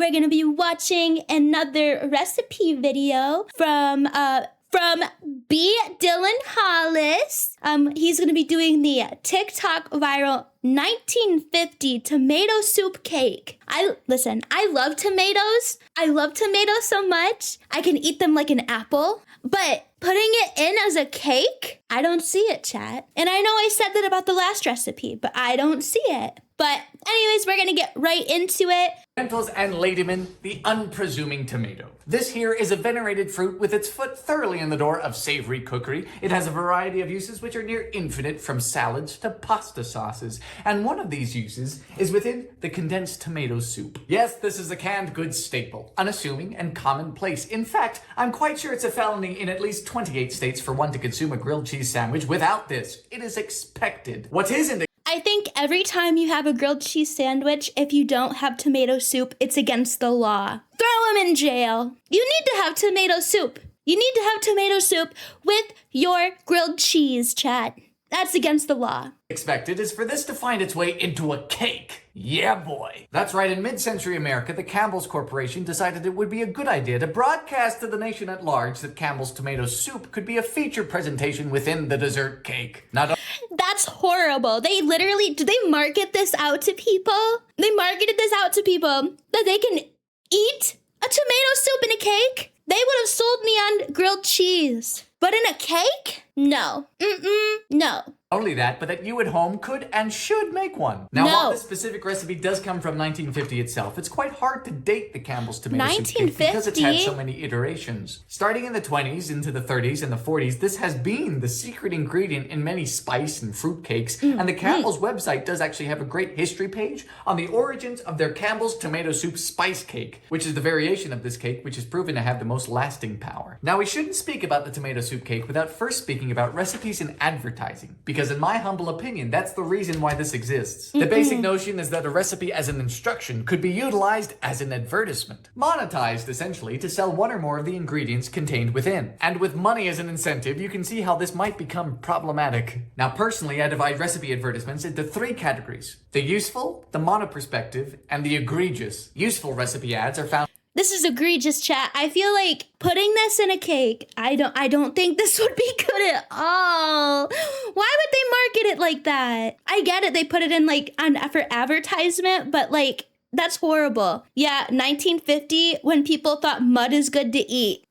we're gonna be watching another recipe video from B. Dylan Hollis. He's gonna be doing the TikTok viral 1950 tomato soup cake. I love tomatoes. I love tomatoes so much. I can eat them like an apple, but putting it in as a cake, I don't see it, chat. And I know I said that about the last recipe, but I don't see it. But anyways, we're gonna get right into it. Gentles and ladymen, the unpresuming tomato. This here is a venerated fruit with its foot thoroughly in the door of savory cookery. It has a variety of uses which are near infinite, from salads to pasta sauces. And one of these uses is within the condensed tomato soup. Yes, this is a canned goods staple, unassuming and commonplace. In fact, I'm quite sure it's a felony in at least 28 states for one to consume a grilled cheese sandwich without this. It is expected. What isn't? I think every time you have a grilled cheese sandwich, if you don't have tomato soup, it's against the law. Throw him in jail. You need to have tomato soup. You need to have tomato soup with your grilled cheese, chat. That's against the law. Expected is for this to find its way into a cake. Yeah, boy. That's right, in mid-century America, the Campbell's Corporation decided it would be a good idea to broadcast to the nation at large that Campbell's tomato soup could be a feature presentation within the dessert cake. That's horrible. Did they market this out to people? They marketed this out to people that they can eat a tomato soup in a cake? They would have sold me on grilled cheese. But in a cake? No. No. Only that, but that you at home could and should make one. Now, while this specific recipe does come from 1950 itself, it's quite hard to date the Campbell's tomato soup cake because it's had so many iterations. Starting in the 20s into the 30s and the 40s, this has been the secret ingredient in many spice and fruit cakes, and the Campbell's website does actually have a great history page on the origins of their Campbell's tomato soup spice cake, which is the variation of this cake which is proven to have the most lasting power. Now, we shouldn't speak about the tomato soup cake without first speaking about recipes and advertising, because in my humble opinion, that's the reason why this exists. The basic notion is that a recipe as an instruction could be utilized as an advertisement, monetized essentially to sell one or more of the ingredients contained within. And with money as an incentive, you can see how this might become problematic. Now, personally, I divide recipe advertisements into 3 categories: the useful, the monoperspective, and the egregious. Useful recipe ads are found. This is egregious, chat. I feel like putting this in a cake, I don't think this would be good at all. Why would they market it like that? I get it, they put it in like for advertisement, but like, that's horrible. Yeah, 1950, when people thought mud is good to eat.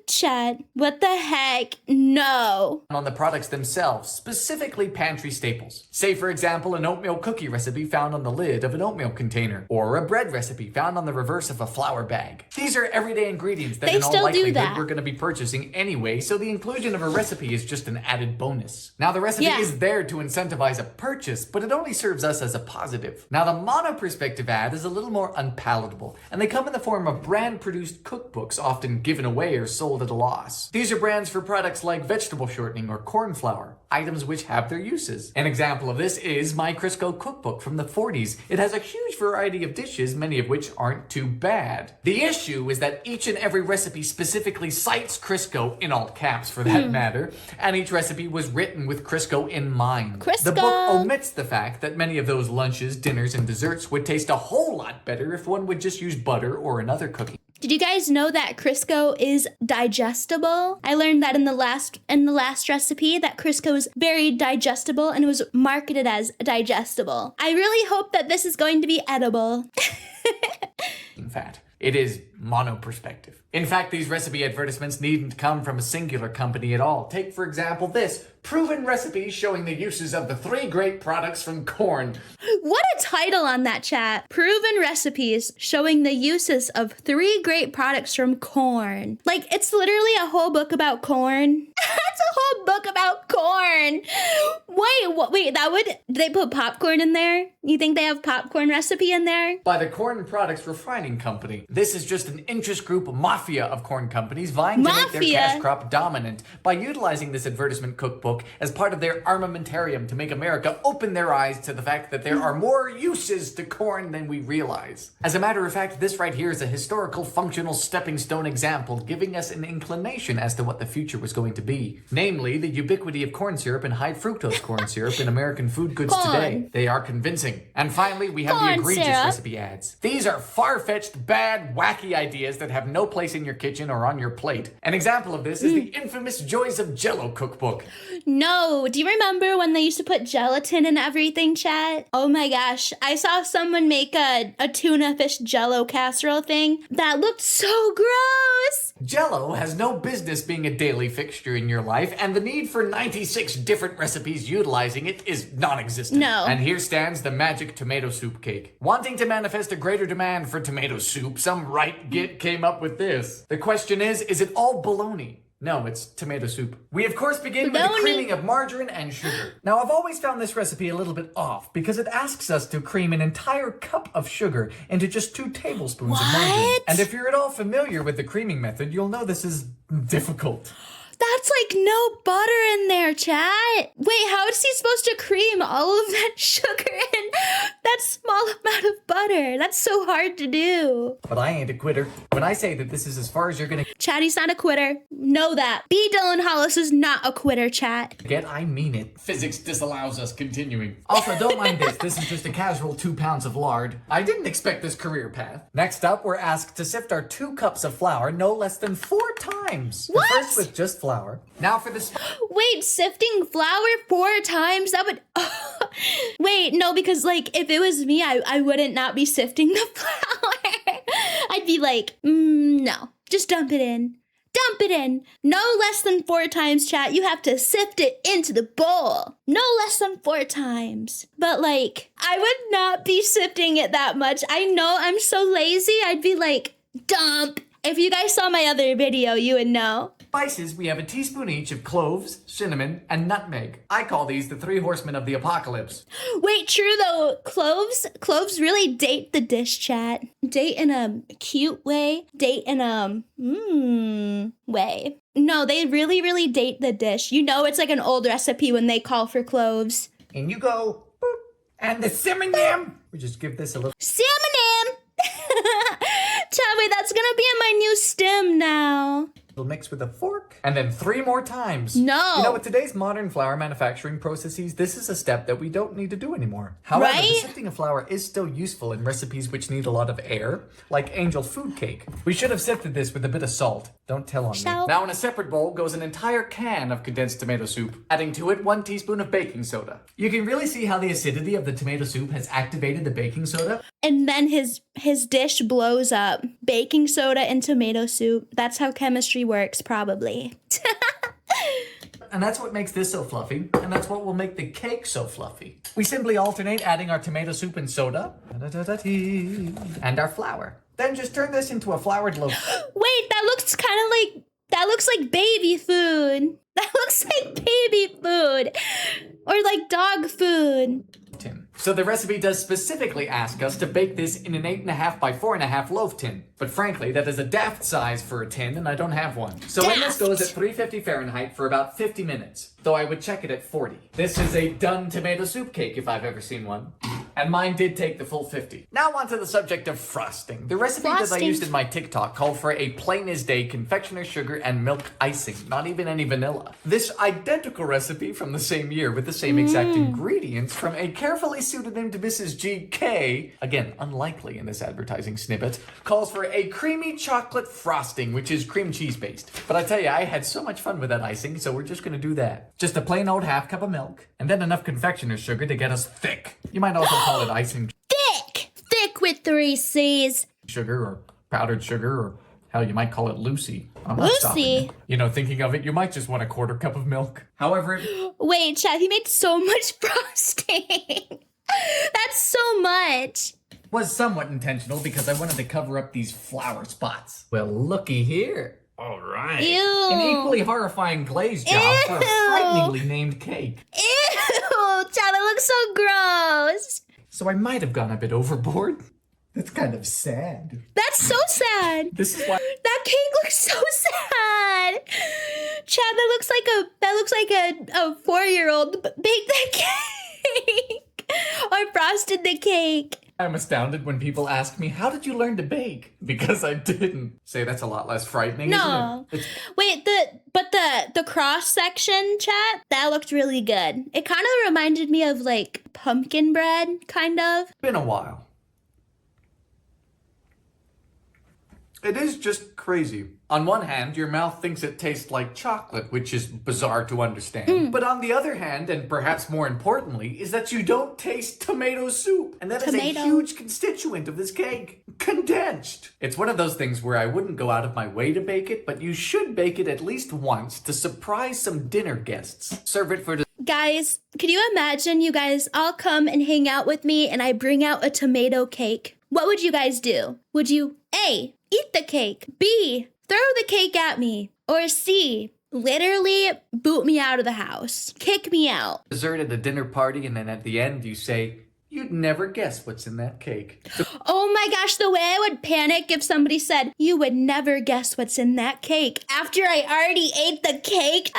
Chat, what the heck? No. On the products themselves, specifically pantry staples. Say, for example, an oatmeal cookie recipe found on the lid of an oatmeal container, or a bread recipe found on the reverse of a flour bag. These are everyday ingredients that in all likelihood we're going to be purchasing anyway, so the inclusion of a recipe is just an added bonus. Now, the recipe is there to incentivize a purchase, but it only serves us as a positive. Now, the mono-perspective ad is a little more unpalatable, and they come in the form of brand-produced cookbooks, often given away or sold at a loss. These are brands for products like vegetable shortening or corn flour, items which have their uses. An example of this is my Crisco cookbook from the 40s. It has a huge variety of dishes, many of which aren't too bad. The issue is that each and every recipe specifically cites Crisco, in all caps for that matter, and each recipe was written with Crisco in mind. The book omits the fact that many of those lunches, dinners, and desserts would taste a whole lot better if one would just use butter or another cooking. Did you guys know that Crisco is digestible? I learned that in the last recipe that Crisco is very digestible and it was marketed as digestible. I really hope that this is going to be edible. In fact, it is mono-perspective. In fact, these recipe advertisements needn't come from a singular company at all. Take, for example, this proven recipe showing the uses of the 3 great products from corn. What a title on that, chat. Proven recipes showing the uses of 3 great products from corn. Like, it's literally a whole book about corn. It's a whole book about corn. Wait, did they put popcorn in there? You think they have popcorn recipe in there? By the Corn Products Refining Company. This is just an interest group mafia of corn companies vying to make their cash crop dominant. By utilizing this advertisement cookbook cookbook as part of their armamentarium to make America open their eyes to the fact that there are more uses to corn than we realize. As a matter of fact, this right here is a historical functional stepping stone example giving us an inclination as to what the future was going to be. Namely, the ubiquity of corn syrup and high fructose corn syrup in American food goods today. They are convincing. And finally, we have the egregious recipe ads. These are far-fetched, bad, wacky ideas that have no place in your kitchen or on your plate. An example of this is the infamous Joys of Jello cookbook. No, do you remember when they used to put gelatin in everything, chat? Oh my gosh, I saw someone make a tuna fish Jello casserole thing that looked so gross. Jello has no business being a daily fixture in your life, and the need for 96 different recipes utilizing it is non-existent. No. And here stands the magic tomato soup cake. Wanting to manifest a greater demand for tomato soup, some right git came up with this. The question is it all baloney? No, it's tomato soup. We of course begin with the creaming of margarine and sugar. Now I've always found this recipe a little bit off because it asks us to cream an entire cup of sugar into just 2 tablespoons of margarine. And if you're at all familiar with the creaming method, you'll know this is difficult. That's like no butter in there, chat. Wait, how is he supposed to cream all of that sugar in that small amount of butter? That's so hard to do. But I ain't a quitter. When I say that this is as far as you're gonna Chatty's not a quitter. Know that. B. Dylan Hollis is not a quitter, chat. get, I mean it. Physics disallows us continuing. Also, don't mind this. This is just a casual 2 pounds of lard. I didn't expect this career path. Next up, we're asked to sift our 2 cups of flour no less than 4 times. What? First with just flour. Now for the Wait, sifting flour 4 times? That would... Wait, no, because like if it was me, I wouldn't not be sifting the flour. I'd be like, no, just dump it in. Dump it in. No less than 4 times, chat. You have to sift it into the bowl. No less than 4 times. But like, I would not be sifting it that much. I know I'm so lazy. I'd be like, dump. If you guys saw my other video, you would know. spices, we have a teaspoon each of cloves, cinnamon, and nutmeg. I call these the 3 horsemen of the apocalypse. Wait, true though, cloves really date the dish, chat. Date in a cute way, date in a way. No, they really, really date the dish. You know it's like an old recipe when they call for cloves. And you go, boop, and the cinnamon. We just give this a little Cinnamon! Tell me that's gonna be in my new stem now. mix with a fork, and then 3 more times. No. You know, with today's modern flour manufacturing processes, this is a step that we don't need to do anymore. However, Right? the sifting of flour is still useful in recipes which need a lot of air, like angel food cake. We should have sifted this with a bit of salt. Don't tell on me. Salt. Now in a separate bowl goes an entire can of condensed tomato soup, adding to it 1 teaspoon of baking soda. You can really see how the acidity of the tomato soup has activated the baking soda. And then his dish blows up. Baking soda and tomato soup. That's how chemistry works, probably. And that's what makes this so fluffy, and that's what will make the cake so fluffy. We simply alternate adding our tomato soup and soda, and our flour. Then just turn this into a floured loaf. Wait, that looks like baby food. That looks like baby food. Or like dog food. Tin. So the recipe does specifically ask us to bake this in an 8.5 by 4.5 loaf tin. But frankly, that is a daft size for a tin, and I don't have one. So in this goes at 350 Fahrenheit for about 50 minutes, though I would check it at 40. This is a done tomato soup cake if I've ever seen one. And mine did take the full 50. Now onto the subject of frosting. The recipe that I used in my TikTok called for a plain as day confectioner's sugar and milk icing, not even any vanilla. This identical recipe from the same year with the same exact ingredients from a carefully pseudonymed Mrs. GK, again, unlikely in this advertising snippet, calls for a creamy chocolate frosting, which is cream cheese based. But I tell you, I had so much fun with that icing, so we're just gonna do that. Just a plain old half cup of milk, and then enough confectioner's sugar to get us thick. You might also call it icing Thick with 3 C's. sugar or powdered sugar, or hell, you might call it Lucy. I'm not Lucy? stopping you. You know, thinking of it, you might just want a 1/4 cup of milk. However, Wait, chat, he made so much frosting. That's so much. was somewhat intentional because I wanted to cover up these flour spots. Well, looky here. All right. Ew. An equally horrifying glaze job for a frighteningly named cake. Ew, chat, that looks so gross. So I might have gone a bit overboard. That's kind of sad. That's so sad. This is why That cake looks so sad. Chad, that looks like a 4-year-old baked that cake. Or frosted the cake. I'm astounded when people ask me, how did you learn to bake? Because I didn't. Say that's a lot less frightening, No. isn't it? Wait, the cross section, chat, that looked really good. It kind of reminded me of like pumpkin bread, kind of. It's been a while. It is just crazy. On one hand, your mouth thinks it tastes like chocolate, which is bizarre to understand. But on the other hand, and perhaps more importantly, is that you don't taste tomato soup. And that is a huge constituent of this cake. Condensed. It's one of those things where I wouldn't go out of my way to bake it, but you should bake it at least once to surprise some dinner guests. Serve it for Guys, could you imagine you guys all come and hang out with me and I bring out a tomato cake? What would you guys do? Would you A, eat the cake, B, throw the cake at me, or C, literally boot me out of the house, kick me out? dessert at a dinner party, and then at the end you say, you'd never guess what's in that cake. Oh my gosh, the way I would panic if somebody said, you would never guess what's in that cake after I already ate the cake.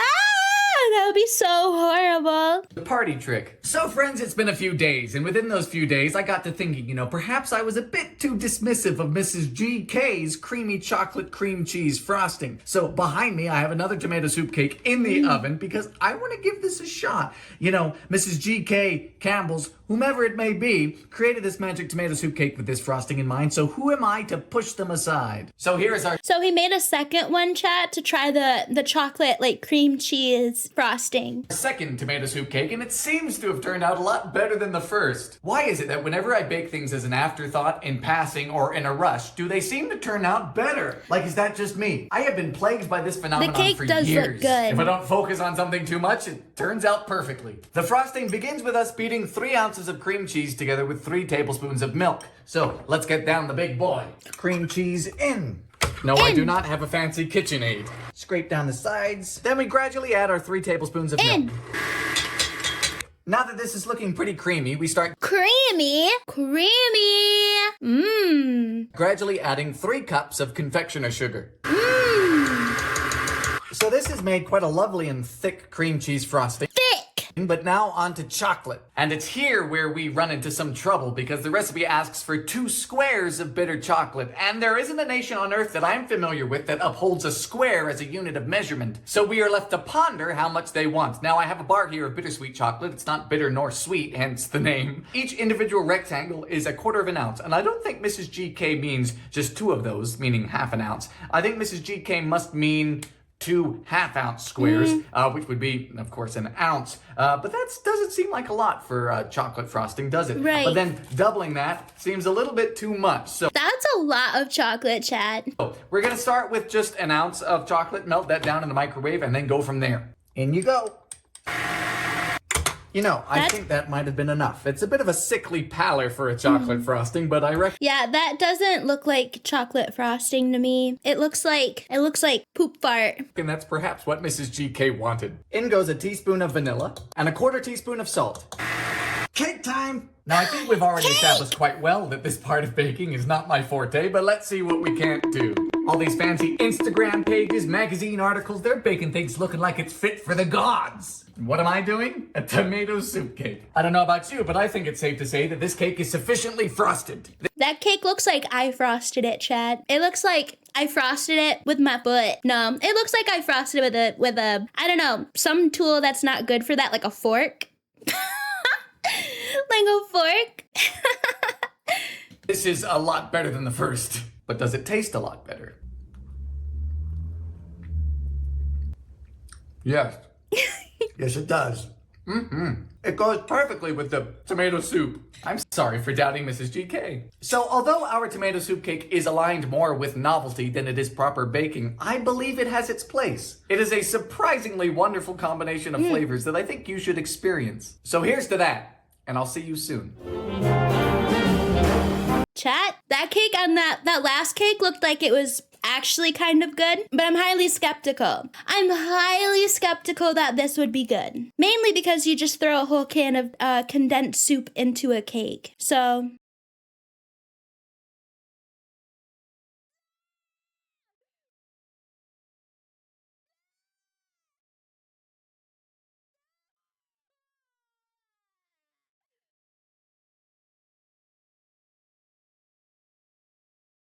That would be so horrible. The party trick. So friends, it's been a few days, and within those few days I got to thinking, perhaps I was a bit too dismissive of Mrs. GK's creamy chocolate cream cheese frosting. So behind me I have another tomato soup cake in the oven because I want to give this a shot. Mrs. GK Campbell's, whomever it may be, created this magic tomato soup cake with this frosting in mind, so who am I to push them aside? So he made a second one, chat, to try the chocolate cream cheese frosting. Second tomato soup cake, and it seems to have turned out a lot better than the first. Why is it that whenever I bake things as an afterthought, in passing, or in a rush, do they seem to turn out better? Is that just me? I have been plagued by this phenomenon for years. The cake does look good. If I don't focus on something too much, it turns out perfectly. The frosting begins with us beating 3 ounces of cream cheese together with 3 tablespoons of milk. So let's get down the big boy. Cream cheese in. No, I do not have a fancy KitchenAid. Scrape down the sides. Then we gradually add our 3 tablespoons of milk. Now that this is looking pretty creamy, we start creamy. Gradually adding 3 cups of confectioner sugar. So this has made quite a lovely and thick cream cheese frosting. But now on to chocolate. And it's here where we run into some trouble because the recipe asks for 2 squares of bitter chocolate. And there isn't a nation on earth that I'm familiar with that upholds a square as a unit of measurement. So we are left to ponder how much they want. Now I have a bar here of bittersweet chocolate. It's not bitter nor sweet, hence the name. Each individual rectangle is 1/4 of an ounce. And I don't think Mrs. GK means just 2 of those, meaning half an ounce. I think Mrs. GK must mean 2 half-ounce squares, which would be, of course, an ounce. But that doesn't seem like a lot for chocolate frosting, does it? Right. But then doubling that seems a little bit too much. So that's a lot of chocolate, Chad. We're going to start with just an ounce of chocolate, melt that down in the microwave, and then go from there. In you go. I think that might have been enough. It's a bit of a sickly pallor for a chocolate frosting, but I reckon... Yeah, that doesn't look like chocolate frosting to me. It looks like poop fart. And that's perhaps what Mrs. GK wanted. In goes a teaspoon of vanilla and 1/4 teaspoon of salt. Cake time! Now, I think we've already established quite well that this part of baking is not my forte, but let's see what we can't do. All these fancy Instagram pages, magazine articles, they're baking things looking like it's fit for the gods. What am I doing? A tomato soup cake. I don't know about you, but I think it's safe to say that this cake is sufficiently frosted. That cake looks like I frosted it, Chad. It looks like I frosted it with my butt. No, it looks like I frosted it with a, I don't know, some tool that's not good for that, like a fork. Like a fork. This is a lot better than the first. But does it taste a lot better? Yes. Yes, it does. It goes perfectly with the tomato soup. I'm sorry for doubting Mrs. GK. So although our tomato soup cake is aligned more with novelty than it is proper baking, I believe it has its place. It is a surprisingly wonderful combination of flavors that I think you should experience. So here's to that, and I'll see you soon. Chat, that cake on that last cake looked like it was actually kind of good, but I'm highly skeptical. I'm highly skeptical that this would be good. Mainly because you just throw a whole can of condensed soup into a cake. So